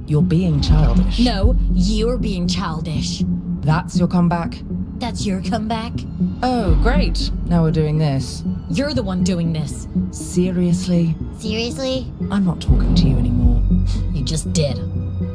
You're being childish. No, you're being childish. That's your comeback? That's your comeback? Oh, great. Now we're doing this. You're the one doing this. Seriously? Seriously? I'm not talking to you anymore. You just did.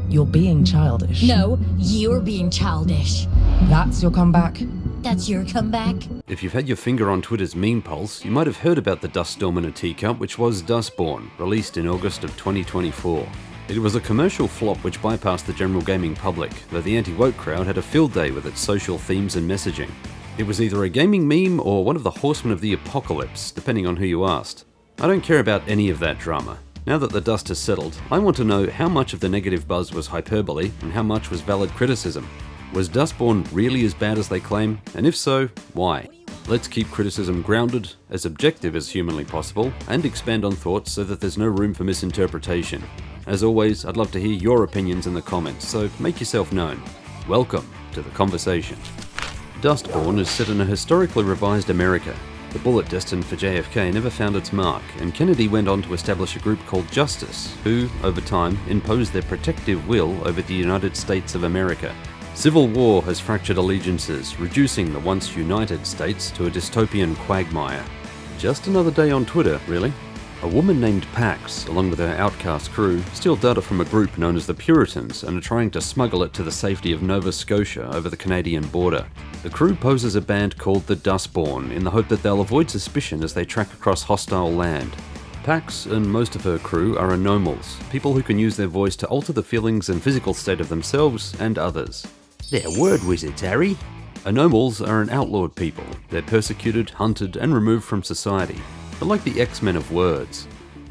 You're being childish. No, you're being childish. That's your comeback? That's your comeback? If you've had your finger on Twitter's meme pulse, you might have heard about the Dustborn in a teacup, which was Dustborn, released in August of 2024. It was a commercial flop which bypassed the general gaming public, though the anti-woke crowd had a field day with its social themes and messaging. It was either a gaming meme or one of the horsemen of the apocalypse, depending on who you asked. I don't care about any of that drama. Now that the dust has settled, I want to know how much of the negative buzz was hyperbole and how much was valid criticism. Was Dustborn really as bad as they claim? And if so, why? Let's keep criticism grounded, as objective as humanly possible, and expand on thoughts so that there's no room for misinterpretation. As always, I'd love to hear your opinions in the comments, so make yourself known. Welcome to the conversation. Dustborn is set in a historically revised America. The bullet destined for JFK never found its mark, and Kennedy went on to establish a group called Justice, who, over time, imposed their protective will over the United States of America. Civil war has fractured allegiances, reducing the once united states to a dystopian quagmire. Just another day on Twitter, really. A woman named Pax, along with her outcast crew, steal data from a group known as the Puritans and are trying to smuggle it to the safety of Nova Scotia over the Canadian border. The crew poses a band called the Dustborn in the hope that they'll avoid suspicion as they track across hostile land. Pax and most of her crew are anomals, people who can use their voice to alter the feelings and physical state of themselves and others. They're word wizards, Harry. Anomals are an outlawed people. They're persecuted, hunted, and removed from society. They're like the X-Men of words.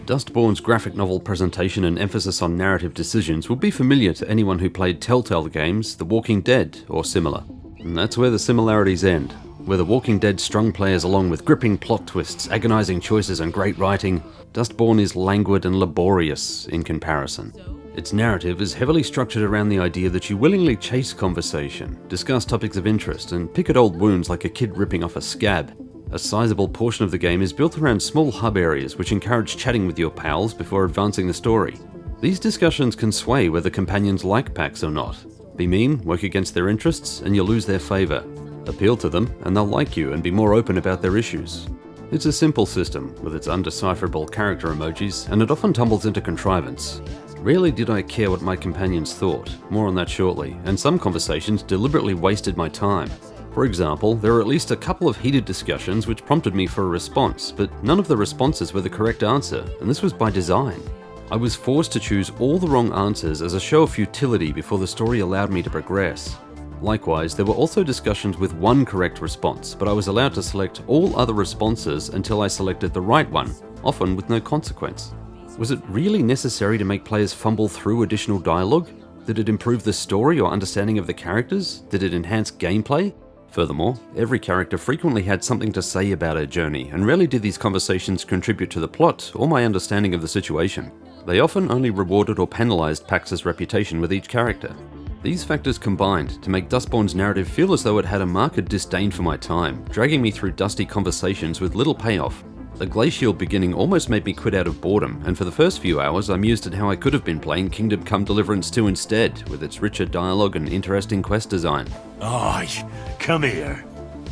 Dustborn's graphic novel presentation and emphasis on narrative decisions will be familiar to anyone who played Telltale games, The Walking Dead, or similar. And that's where the similarities end. Where The Walking Dead strung players along with gripping plot twists, agonizing choices, and great writing, Dustborn is languid and laborious in comparison. Its narrative is heavily structured around the idea that you willingly chase conversation, discuss topics of interest, and pick at old wounds like a kid ripping off a scab. A sizable portion of the game is built around small hub areas which encourage chatting with your pals before advancing the story. These discussions can sway whether companions like Pax or not. Be mean, work against their interests, and you'll lose their favour. Appeal to them, and they'll like you and be more open about their issues. It's a simple system, with its undecipherable character emojis, and it often tumbles into contrivance. Rarely did I care what my companions thought, more on that shortly, and some conversations deliberately wasted my time. For example, there were at least a couple of heated discussions which prompted me for a response, but none of the responses were the correct answer, and this was by design. I was forced to choose all the wrong answers as a show of futility before the story allowed me to progress. Likewise, there were also discussions with one correct response, but I was allowed to select all other responses until I selected the right one, often with no consequence. Was it really necessary to make players fumble through additional dialogue? Did it improve the story or understanding of the characters? Did it enhance gameplay? Furthermore, every character frequently had something to say about her journey, and rarely did these conversations contribute to the plot or my understanding of the situation. They often only rewarded or penalized Pax's reputation with each character. These factors combined to make Dustborn's narrative feel as though it had a marked disdain for my time, dragging me through dusty conversations with little payoff. The glacial beginning almost made me quit out of boredom, and for the first few hours I mused at how I could have been playing Kingdom Come Deliverance 2 instead, with its richer dialogue and interesting quest design. Oh, come here.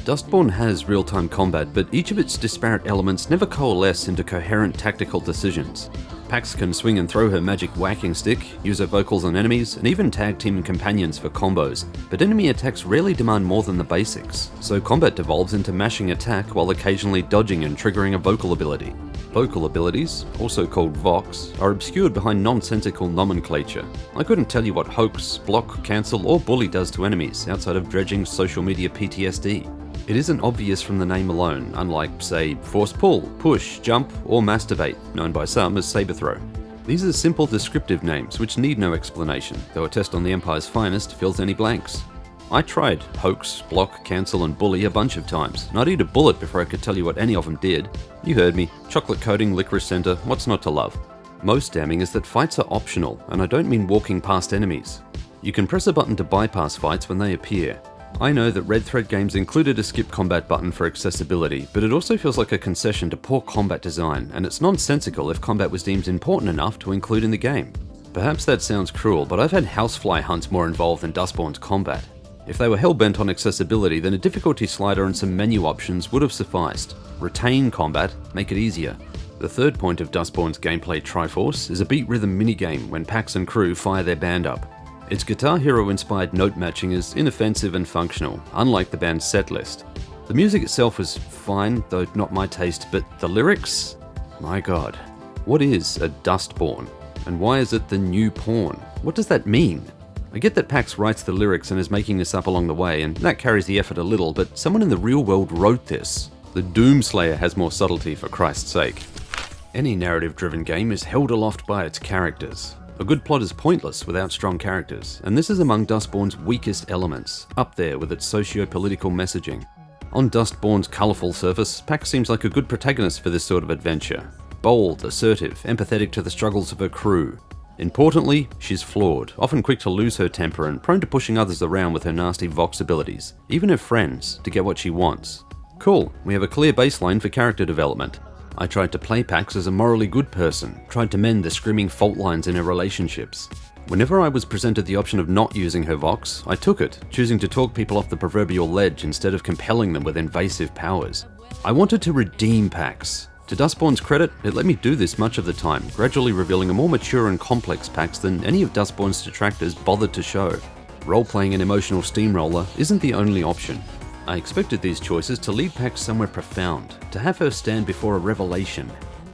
Dustborn has real-time combat, but each of its disparate elements never coalesce into coherent tactical decisions. Pax can swing and throw her magic whacking stick, use her vocals on enemies, and even tag team companions for combos, but enemy attacks rarely demand more than the basics, so combat devolves into mashing attack while occasionally dodging and triggering a vocal ability. Vocal abilities, also called Vox, are obscured behind nonsensical nomenclature. I couldn't tell you what hoax, block, cancel, or bully does to enemies outside of dredging social media PTSD. It isn't obvious from the name alone, unlike, say, force pull, push, jump, or masturbate, known by some as saber throw. These are simple descriptive names which need no explanation, though a test on the Empire's finest fills any blanks. I tried hoax, block, cancel, and bully a bunch of times, and I'd eat a bullet before I could tell you what any of them did. You heard me. Chocolate coating, licorice center, what's not to love? Most damning is that fights are optional, and I don't mean walking past enemies. You can press a button to bypass fights when they appear. I know that Red Thread games included a skip combat button for accessibility, but it also feels like a concession to poor combat design, and it's nonsensical if combat was deemed important enough to include in the game. Perhaps that sounds cruel, but I've had housefly hunts more involved than Dustborn's combat. If they were hell-bent on accessibility, then a difficulty slider and some menu options would have sufficed. Retain combat, make it easier. The third point of Dustborn's gameplay Triforce is a beat rhythm minigame when Pax and crew fire their band up. Its Guitar Hero-inspired note matching is inoffensive and functional, unlike the band's setlist. The music itself was fine, though not my taste, but the lyrics? My god. What is a Dustborn? And why is it the new porn? What does that mean? I get that Pax writes the lyrics and is making this up along the way, and that carries the effort a little, but someone in the real world wrote this. The Doomslayer has more subtlety, for Christ's sake. Any narrative-driven game is held aloft by its characters. A good plot is pointless without strong characters, and this is among Dustborn's weakest elements, up there with its socio-political messaging. On Dustborn's colourful surface, Pax seems like a good protagonist for this sort of adventure. Bold, assertive, empathetic to the struggles of her crew. Importantly, she's flawed, often quick to lose her temper and prone to pushing others around with her nasty Vox abilities, even her friends, to get what she wants. Cool, we have a clear baseline for character development. I tried to play Pax as a morally good person, tried to mend the screaming fault lines in her relationships. Whenever I was presented the option of not using her Vox, I took it, choosing to talk people off the proverbial ledge instead of compelling them with invasive powers. I wanted to redeem Pax. To Dustborn's credit, it let me do this much of the time, gradually revealing a more mature and complex Pax than any of Dustborn's detractors bothered to show. Role-playing an emotional steamroller isn't the only option. I expected these choices to lead Pax somewhere profound, to have her stand before a revelation.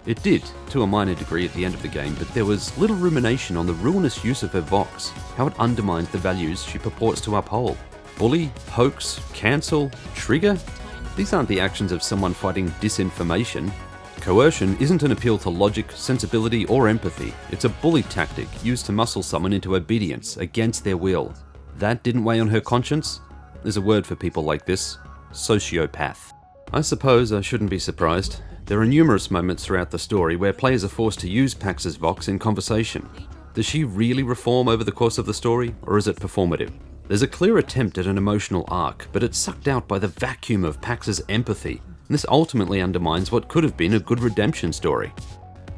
It did, to a minor degree at the end of the game, but there was little rumination on the ruinous use of her Vox, how it undermines the values she purports to uphold. Bully, hoax, cancel, trigger? These aren't the actions of someone fighting disinformation. Coercion isn't an appeal to logic, sensibility, or empathy. It's a bully tactic used to muscle someone into obedience against their will. That didn't weigh on her conscience? There's a word for people like this: sociopath. I suppose I shouldn't be surprised. There are numerous moments throughout the story where players are forced to use Pax's Vox in conversation. Does she really reform over the course of the story, or is it performative? There's a clear attempt at an emotional arc, but it's sucked out by the vacuum of Pax's empathy. This ultimately undermines what could have been a good redemption story.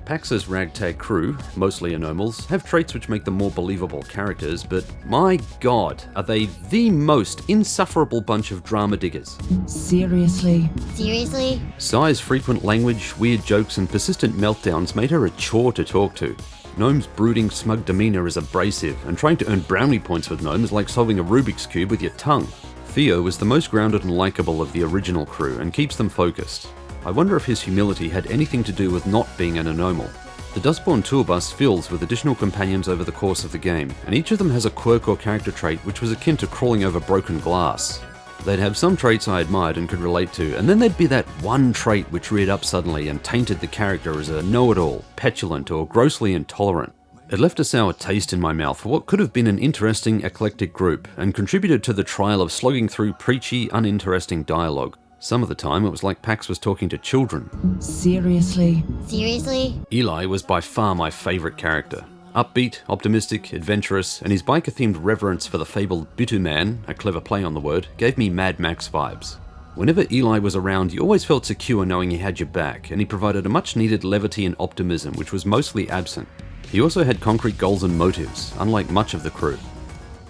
Pax's ragtag crew, mostly anomals, have traits which make them more believable characters, but my god, are they the most insufferable bunch of drama diggers. Seriously? Seriously? Sai's frequent language, weird jokes, and persistent meltdowns made her a chore to talk to. Gnome's brooding, smug demeanour is abrasive, and trying to earn brownie points with Gnome is like solving a Rubik's Cube with your tongue. Theo is the most grounded and likeable of the original crew and keeps them focused. I wonder if his humility had anything to do with not being an anomal. The Dustborn tour bus fills with additional companions over the course of the game, and each of them has a quirk or character trait which was akin to crawling over broken glass. They'd have some traits I admired and could relate to, and then there'd be that one trait which reared up suddenly and tainted the character as a know-it-all, petulant, or grossly intolerant. It left a sour taste in my mouth for what could have been an interesting, eclectic group, and contributed to the trial of slogging through preachy, uninteresting dialogue. Some of the time, it was like Pax was talking to children. Seriously? Seriously? Eli was by far my favourite character. Upbeat, optimistic, adventurous, and his biker-themed reverence for the fabled Bituman, a clever play on the word, gave me Mad Max vibes. Whenever Eli was around, you always felt secure knowing he had your back, and he provided a much-needed levity and optimism which was mostly absent. He also had concrete goals and motives, unlike much of the crew.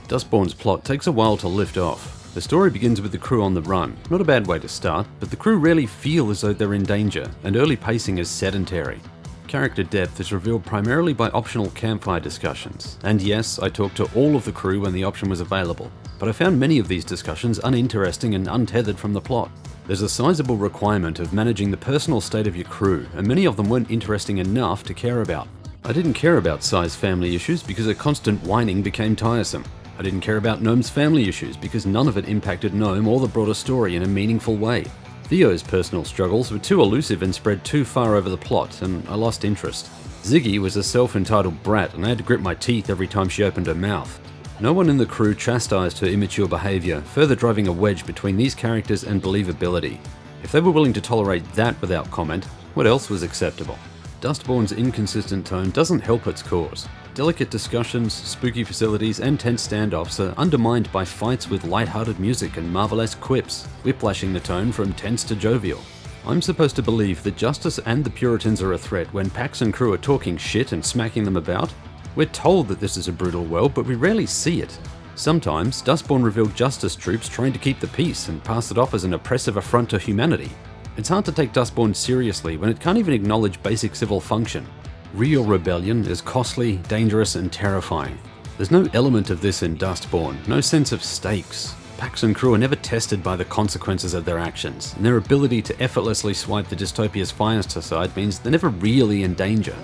Dustborn's plot takes a while to lift off. The story begins with the crew on the run, not a bad way to start, but the crew rarely feel as though they're in danger, and early pacing is sedentary. Character depth is revealed primarily by optional campfire discussions, and yes, I talked to all of the crew when the option was available, but I found many of these discussions uninteresting and untethered from the plot. There's a sizable requirement of managing the personal state of your crew, and many of them weren't interesting enough to care about. I didn't care about Sai's family issues because her constant whining became tiresome. I didn't care about Gnome's family issues because none of it impacted Gnome or the broader story in a meaningful way. Theo's personal struggles were too elusive and spread too far over the plot, and I lost interest. Ziggy was a self-entitled brat, and I had to grit my teeth every time she opened her mouth. No one in the crew chastised her immature behaviour, further driving a wedge between these characters and believability. If they were willing to tolerate that without comment, what else was acceptable? Dustborn's inconsistent tone doesn't help its cause. Delicate discussions, spooky facilities, and tense standoffs are undermined by fights with light-hearted music and marvelous quips, whiplashing the tone from tense to jovial. I'm supposed to believe that justice and the Puritans are a threat when Pax and crew are talking shit and smacking them about? We're told that this is a brutal world, but we rarely see it. Sometimes, Dustborn revealed justice troops trying to keep the peace and pass it off as an oppressive affront to humanity. It's hard to take Dustborn seriously when it can't even acknowledge basic civil function. Real rebellion is costly, dangerous, and terrifying. There's no element of this in Dustborn, no sense of stakes. Pax and crew are never tested by the consequences of their actions, and their ability to effortlessly swipe the dystopia's finest aside means they're never really in danger.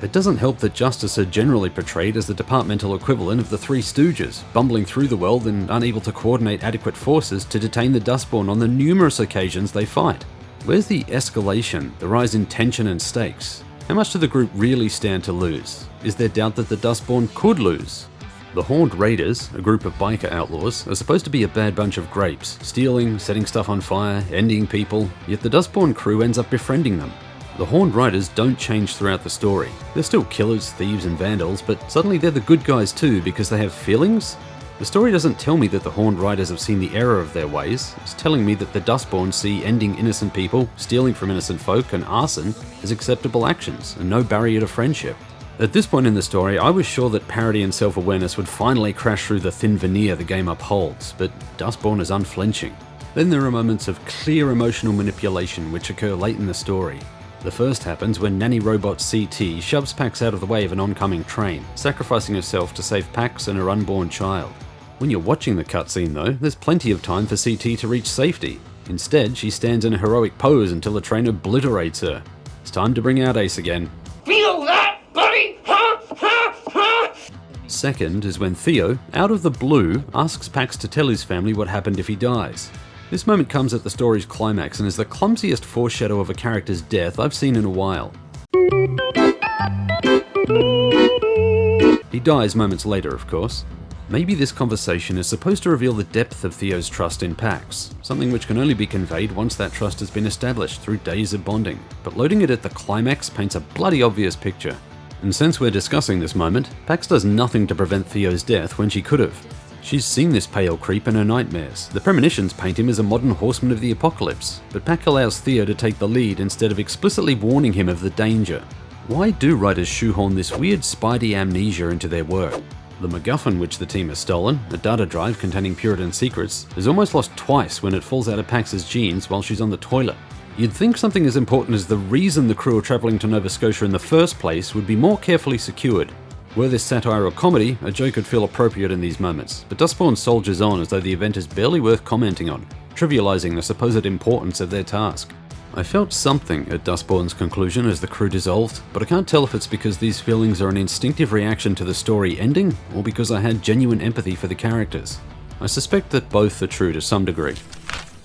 It doesn't help that Justice are generally portrayed as the departmental equivalent of the Three Stooges, bumbling through the world and unable to coordinate adequate forces to detain the Dustborn on the numerous occasions they fight. Where's the escalation, the rise in tension and stakes? How much do the group really stand to lose? Is there doubt that the Dustborn could lose? The Horned Raiders, a group of biker outlaws, are supposed to be a bad bunch of grapes, stealing, setting stuff on fire, ending people, yet the Dustborn crew ends up befriending them. The Horned Riders don't change throughout the story. They're still killers, thieves, and vandals, but suddenly they're the good guys too because they have feelings? The story doesn't tell me that the Horned Riders have seen the error of their ways. It's telling me that the Dustborn see ending innocent people, stealing from innocent folk, and arson as acceptable actions, and no barrier to friendship. At this point in the story, I was sure that parody and self-awareness would finally crash through the thin veneer the game upholds, but Dustborn is unflinching. Then there are moments of clear emotional manipulation which occur late in the story. The first happens when nanny robot CT shoves Pax out of the way of an oncoming train, sacrificing herself to save Pax and her unborn child. When you're watching the cutscene though, there's plenty of time for CT to reach safety. Instead, she stands in a heroic pose until the train obliterates her. It's time to bring out Ace again. Feel that, buddy? Second is when Theo, out of the blue, asks Pax to tell his family what happened if he dies. This moment comes at the story's climax and is the clumsiest foreshadow of a character's death I've seen in a while. He dies moments later, of course. Maybe this conversation is supposed to reveal the depth of Theo's trust in Pax, something which can only be conveyed once that trust has been established through days of bonding, but loading it at the climax paints a bloody obvious picture. And since we're discussing this moment, Pax does nothing to prevent Theo's death when she could have. She's seen this pale creep in her nightmares. The premonitions paint him as a modern horseman of the apocalypse, but Pax allows Theo to take the lead instead of explicitly warning him of the danger. Why do writers shoehorn this weird Spidey amnesia into their work? The MacGuffin which the team has stolen, a data drive containing Puritan secrets, is almost lost twice when it falls out of Pax's jeans while she's on the toilet. You'd think something as important as the reason the crew are travelling to Nova Scotia in the first place would be more carefully secured. Were this satire or comedy, a joke could feel appropriate in these moments, but Dustborn soldiers on as though the event is barely worth commenting on, trivialising the supposed importance of their task. I felt something at Dustborn's conclusion as the crew dissolved, but I can't tell if it's because these feelings are an instinctive reaction to the story ending, or because I had genuine empathy for the characters. I suspect that both are true to some degree.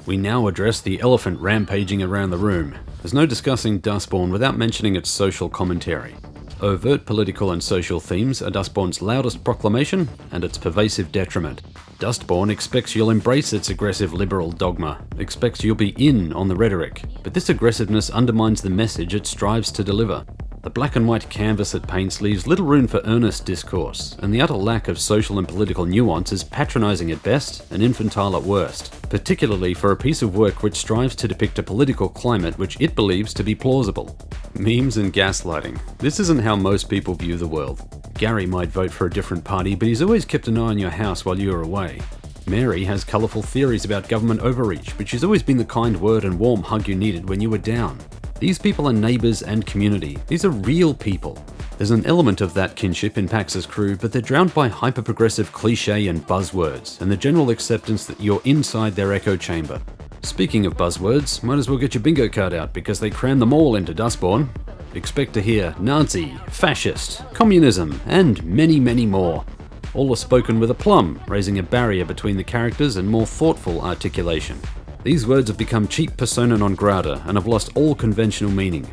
We now address the elephant rampaging around the room. There's no discussing Dustborn without mentioning its social commentary. Overt political and social themes are Dustborn's loudest proclamation and its pervasive detriment. Dustborn expects you'll embrace its aggressive liberal dogma, expects you'll be in on the rhetoric, but this aggressiveness undermines the message it strives to deliver. The black and white canvas it paints leaves little room for earnest discourse, and the utter lack of social and political nuance is patronising at best and infantile at worst, particularly for a piece of work which strives to depict a political climate which it believes to be plausible. Memes and gaslighting. This isn't how most people view the world. Gary might vote for a different party, but he's always kept an eye on your house while you're away. Mary has colourful theories about government overreach, but she's always been the kind word and warm hug you needed when you were down. These people are neighbours and community. These are real people. There's an element of that kinship in Pax's crew, but they're drowned by hyper-progressive cliché and buzzwords, and the general acceptance that you're inside their echo chamber. Speaking of buzzwords, might as well get your bingo card out because they cram them all into Dustborn. Expect to hear Nazi, fascist, communism, and many, many more. All are spoken with aplomb, raising a barrier between the characters and more thoughtful articulation. These words have become cheap persona non grata and have lost all conventional meaning.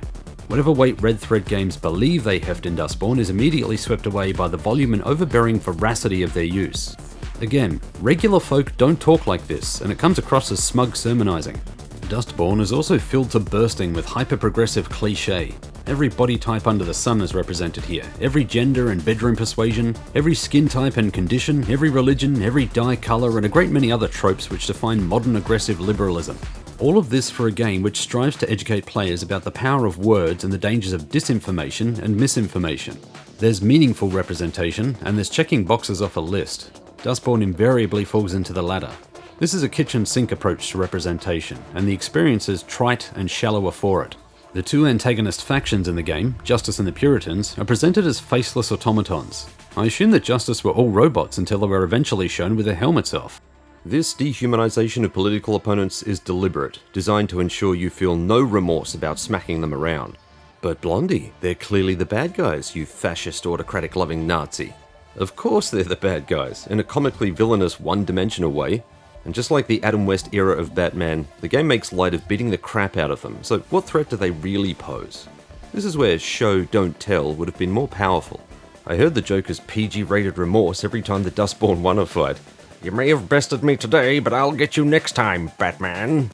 Whatever weight Red Thread Games believe they heft in Dustborn is immediately swept away by the volume and overbearing veracity of their use. Again, regular folk don't talk like this, and it comes across as smug sermonizing. Dustborn is also filled to bursting with hyper-progressive cliché. Every body type under the sun is represented here. Every gender and bedroom persuasion, every skin type and condition, every religion, every dye colour, and a great many other tropes which define modern aggressive liberalism. All of this for a game which strives to educate players about the power of words and the dangers of disinformation and misinformation. There's meaningful representation, and there's checking boxes off a list. Dustborn invariably falls into the latter. This is a kitchen sink approach to representation, and the experience is trite and shallower for it. The two antagonist factions in the game, Justice and the Puritans, are presented as faceless automatons. I assume that Justice were all robots until they were eventually shown with their helmets off. This dehumanization of political opponents is deliberate, designed to ensure you feel no remorse about smacking them around. But Blondie, they're clearly the bad guys, you fascist autocratic-loving Nazi. Of course they're the bad guys, in a comically villainous one-dimensional way. And just like the Adam West era of Batman, the game makes light of beating the crap out of them, so what threat do they really pose? This is where show, don't tell would have been more powerful. I heard the Joker's PG-rated remorse every time the Dustborn won a fight. You may have bested me today, but I'll get you next time, Batman.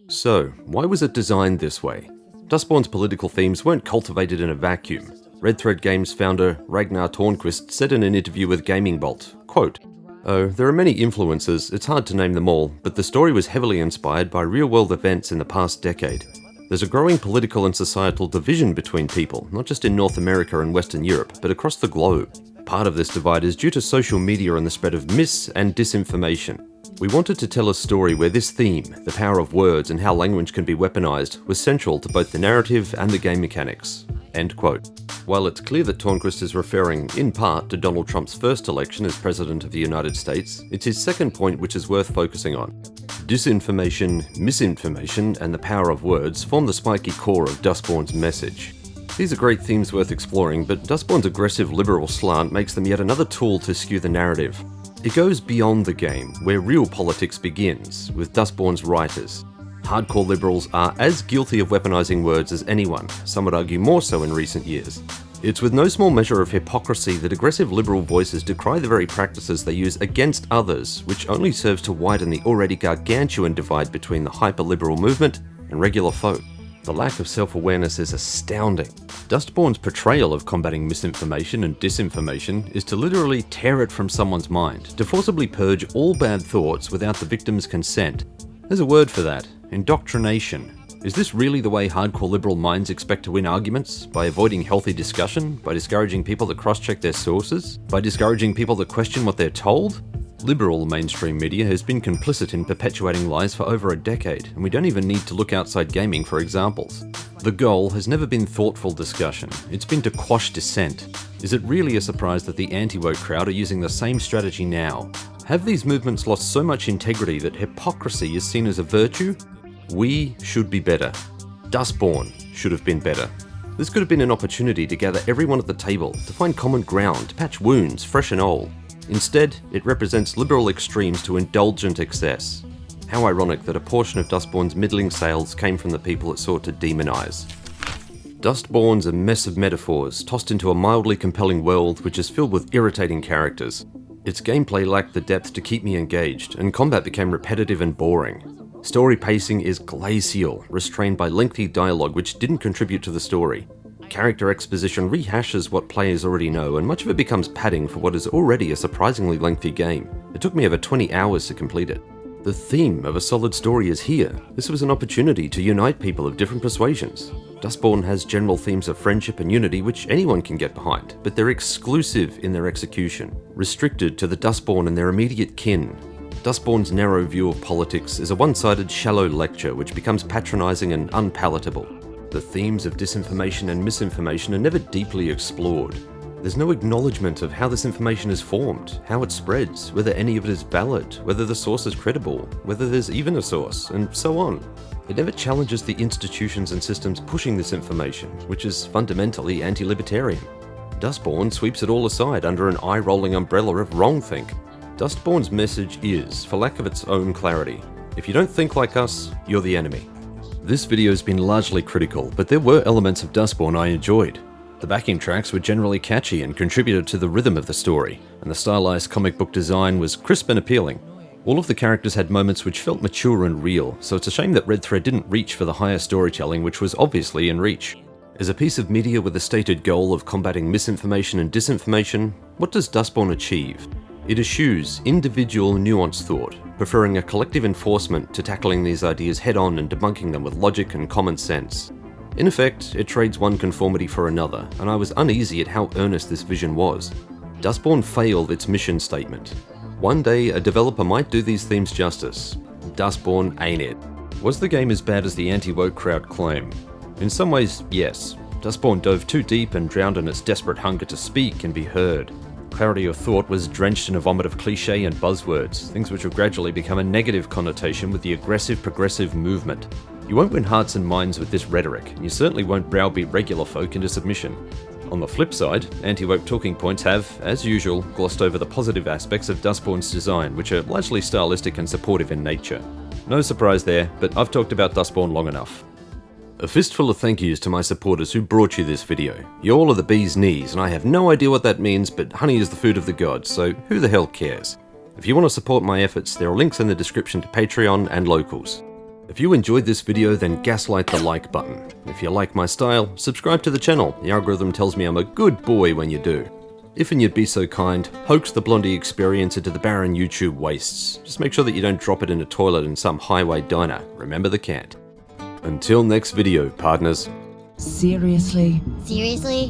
So, why was it designed this way? Dustborn's political themes weren't cultivated in a vacuum. Red Thread Games founder Ragnar Tornquist said in an interview with Gaming Bolt, quote, "Oh, there are many influences, it's hard to name them all, but the story was heavily inspired by real-world events in the past decade. There's a growing political and societal division between people, not just in North America and Western Europe, but across the globe. Part of this divide is due to social media and the spread of mis- and disinformation. We wanted to tell a story where this theme, the power of words and how language can be weaponized, was central to both the narrative and the game mechanics." End quote. While it's clear that Tornquist is referring, in part, to Donald Trump's first election as President of the United States, it's his second point which is worth focusing on. Disinformation, misinformation, and the power of words form the spiky core of Dustborn's message. These are great themes worth exploring, but Dustborn's aggressive liberal slant makes them yet another tool to skew the narrative. It goes beyond the game, where real politics begins, with Dustborn's writers. Hardcore liberals are as guilty of weaponizing words as anyone, some would argue more so in recent years. It's with no small measure of hypocrisy that aggressive liberal voices decry the very practices they use against others, which only serves to widen the already gargantuan divide between the hyper-liberal movement and regular folk. The lack of self-awareness is astounding. Dustborn's portrayal of combating misinformation and disinformation is to literally tear it from someone's mind, to forcibly purge all bad thoughts without the victim's consent. There's a word for that: indoctrination. Is this really the way hardcore liberal minds expect to win arguments? By avoiding healthy discussion? By discouraging people to cross-check their sources? By discouraging people to question what they're told? Liberal mainstream media has been complicit in perpetuating lies for over a decade, and we don't even need to look outside gaming for examples. The goal has never been thoughtful discussion, it's been to quash dissent. Is it really a surprise that the anti-woke crowd are using the same strategy now? Have these movements lost so much integrity that hypocrisy is seen as a virtue? We should be better. Dustborn should have been better. This could have been an opportunity to gather everyone at the table, to find common ground, to patch wounds, fresh and old. Instead, it represents liberal extremes to indulgent excess. How ironic that a portion of Dustborn's middling sales came from the people it sought to demonize. Dustborn's a mess of metaphors, tossed into a mildly compelling world which is filled with irritating characters. Its gameplay lacked the depth to keep me engaged, and combat became repetitive and boring. Story pacing is glacial, restrained by lengthy dialogue which didn't contribute to the story. Character exposition rehashes what players already know, and much of it becomes padding for what is already a surprisingly lengthy game. It took me over 20 hours to complete it. The theme of a solid story is here. This was an opportunity to unite people of different persuasions. Dustborn has general themes of friendship and unity which anyone can get behind, but they're exclusive in their execution, restricted to the Dustborn and their immediate kin. Dustborn's narrow view of politics is a one-sided, shallow lecture which becomes patronizing and unpalatable. The themes of disinformation and misinformation are never deeply explored. There's no acknowledgement of how this information is formed, how it spreads, whether any of it is valid, whether the source is credible, whether there's even a source, and so on. It never challenges the institutions and systems pushing this information, which is fundamentally anti-libertarian. Dustborn sweeps it all aside under an eye-rolling umbrella of wrongthink. Dustborn's message is, for lack of its own clarity, if you don't think like us, you're the enemy. This video's been largely critical, but there were elements of Dustborn I enjoyed. The backing tracks were generally catchy and contributed to the rhythm of the story, and the stylized comic book design was crisp and appealing. All of the characters had moments which felt mature and real, so it's a shame that Red Thread didn't reach for the higher storytelling which was obviously in reach. As a piece of media with a stated goal of combating misinformation and disinformation, what does Dustborn achieve? It eschews individual nuanced thought, preferring a collective enforcement to tackling these ideas head-on and debunking them with logic and common sense. In effect, it trades one conformity for another, and I was uneasy at how earnest this vision was. Dustborn failed its mission statement. One day, a developer might do these themes justice. Dustborn ain't it. Was the game as bad as the anti-woke crowd claim? In some ways, yes. Dustborn dove too deep and drowned in its desperate hunger to speak and be heard. Clarity of thought was drenched in a vomit of cliché and buzzwords, things which have gradually become a negative connotation with the aggressive progressive movement. You won't win hearts and minds with this rhetoric, and you certainly won't browbeat regular folk into submission. On the flip side, anti-woke talking points have, as usual, glossed over the positive aspects of Dustborn's design, which are largely stylistic and supportive in nature. No surprise there, but I've talked about Dustborn long enough. A fistful of thank yous to my supporters who brought you this video. You all are the bee's knees, and I have no idea what that means, but honey is the food of the gods, so who the hell cares? If you want to support my efforts, there are links in the description to Patreon and locals. If you enjoyed this video, then gaslight the like button. If you like my style, subscribe to the channel. The algorithm tells me I'm a good boy when you do. If and you'd be so kind, hoax the Blondie experience into the barren YouTube wastes. Just make sure that you don't drop it in a toilet in some highway diner. Remember the cat. Until next video, partners. Seriously. Seriously?